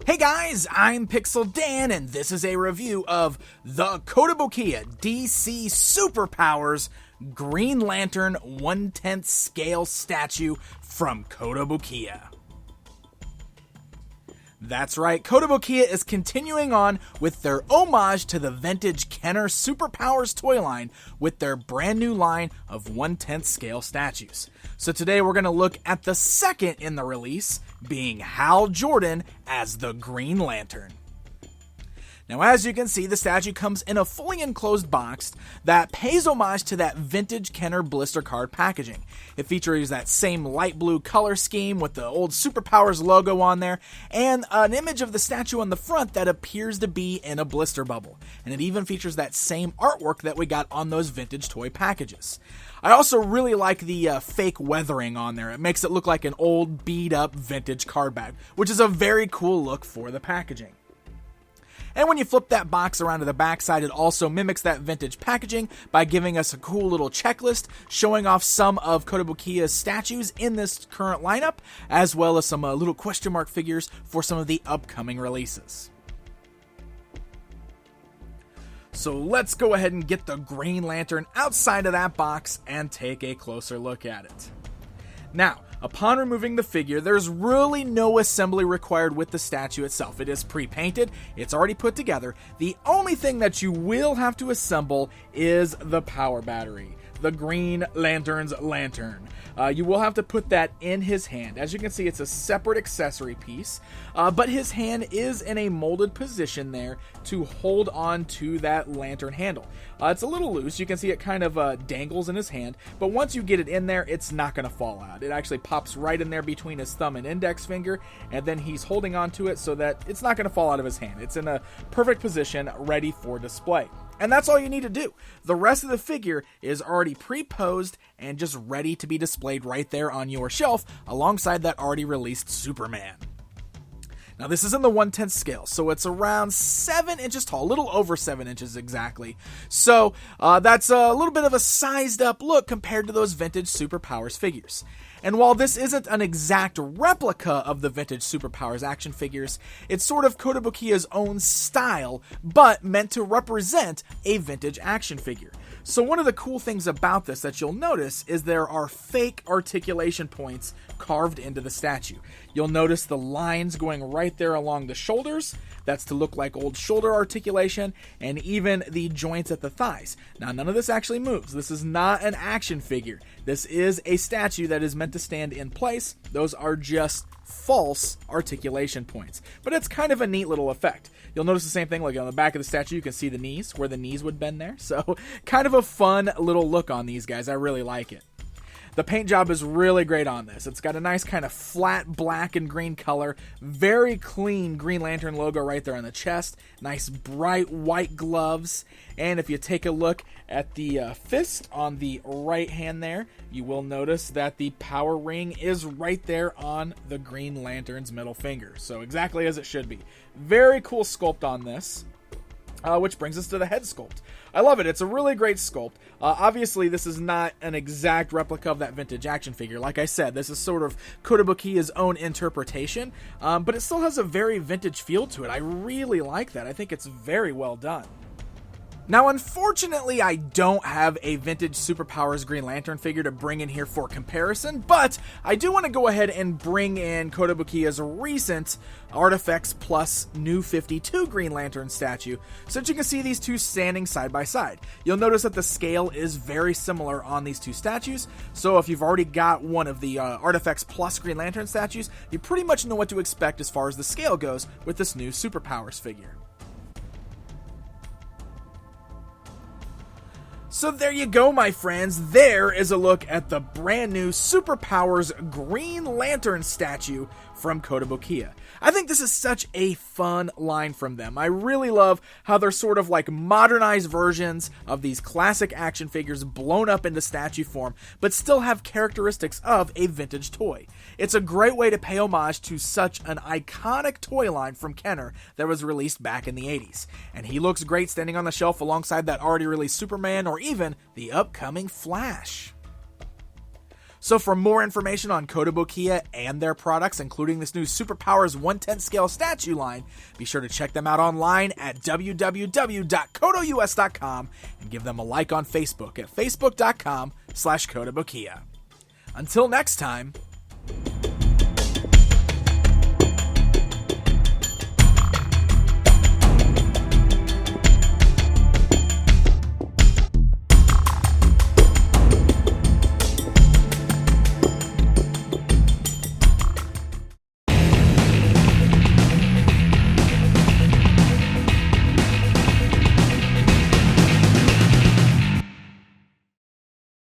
Hey guys, I'm Pixel Dan, and this is a review of the Kotobukiya DC Superpowers Green Lantern 1/10 scale statue from Kotobukiya. That's right, Kotobukiya is continuing on with their homage to the vintage Kenner Superpowers toy line with their brand new line of 1/10 scale statues. So today we're going to look at the second in the release, being Hal Jordan as the Green Lantern. Now, as you can see, the statue comes in a fully enclosed box that pays homage to that vintage Kenner blister card packaging. It features that same light blue color scheme with the old Superpowers logo on there, and an image of the statue on the front that appears to be in a blister bubble. And it even features that same artwork that we got on those vintage toy packages. I also really like the fake weathering on there. It makes it look like an old, beat-up vintage card back, which is a very cool look for the packaging. And when you flip that box around to the backside, it also mimics that vintage packaging by giving us a cool little checklist showing off some of Kotobukiya's statues in this current lineup, as well as some little question mark figures for some of the upcoming releases. So let's go ahead and get the Green Lantern outside of that box and take a closer look at it. Now, upon removing the figure, there's really no assembly required with the statue itself. It is pre-painted, it's already put together. The only thing that you will have to assemble is the power battery, the Green Lantern's lantern. You will have to put that in his hand. As you can see, it's a separate accessory piece, but his hand is in a molded position there to hold on to that lantern handle. It's a little loose. You can see it kind of dangles in his hand, but once you get it in there, it's not going to fall out. It actually pops right in there between his thumb and index finger, and then he's holding on to it so that it's not going to fall out of his hand. It's in a perfect position, ready for display. And that's all you need to do. The rest of the figure is already pre-posed and just ready to be displayed right there on your shelf alongside that already released Superman. Now, this is in the 1/10 scale, so it's around 7 inches tall, a little over 7 inches exactly. So that's a little bit of a sized up look compared to those vintage Superpowers figures. And while this isn't an exact replica of the vintage Superpowers action figures, it's sort of Kotobukiya's own style, but meant to represent a vintage action figure. So one of the cool things about this that you'll notice is there are fake articulation points carved into the statue. You'll notice the lines going right there along the shoulders. That's to look like old shoulder articulation, and even the joints at the thighs. Now, none of this actually moves. This is not an action figure. This is a statue that is meant to stand in place. Those are just false articulation points. But it's kind of a neat little effect. You'll notice the same thing, like on the back of the statue, you can see the knees, where the knees would bend there. So, kind of a fun little look on these guys. I really like it. The paint job is really great on this. It's got a nice kind of flat black and green color. Very clean Green Lantern logo right there on the chest. Nice bright white gloves. And if you take a look at the fist on the right hand there, you will notice that the power ring is right there on the Green Lantern's middle finger. So exactly as it should be. Very cool sculpt on this. Which brings us to the head sculpt. I love it. It's a really great sculpt. Obviously, this is not an exact replica of that vintage action figure. Like I said, this is sort of Kotobukiya's own interpretation, but it still has a very vintage feel to it. I really like that. I think it's very well done. Now, unfortunately, I don't have a vintage Superpowers Green Lantern figure to bring in here for comparison, but I do want to go ahead and bring in Kotobukiya's recent ArtFX Plus New 52 Green Lantern statue, so that you can see these two standing side by side. You'll notice that the scale is very similar on these two statues, so if you've already got one of the ArtFX Plus Green Lantern statues, you pretty much know what to expect as far as the scale goes with this new Superpowers figure. So there you go, my friends. There is a look at the brand new Superpowers Green Lantern statue from Kotobukiya. I think this is such a fun line from them. I really love how they're sort of like modernized versions of these classic action figures blown up into statue form, but still have characteristics of a vintage toy. It's a great way to pay homage to such an iconic toy line from Kenner that was released back in the 80s. And he looks great standing on the shelf alongside that already released Superman or even the upcoming Flash. So for more information on Kotobukiya and their products, including this new Superpowers 1/10 scale statue line, be sure to check them out online at www.kotous.com and give them a like on Facebook at facebook.com/Kotobukiya. Until next time.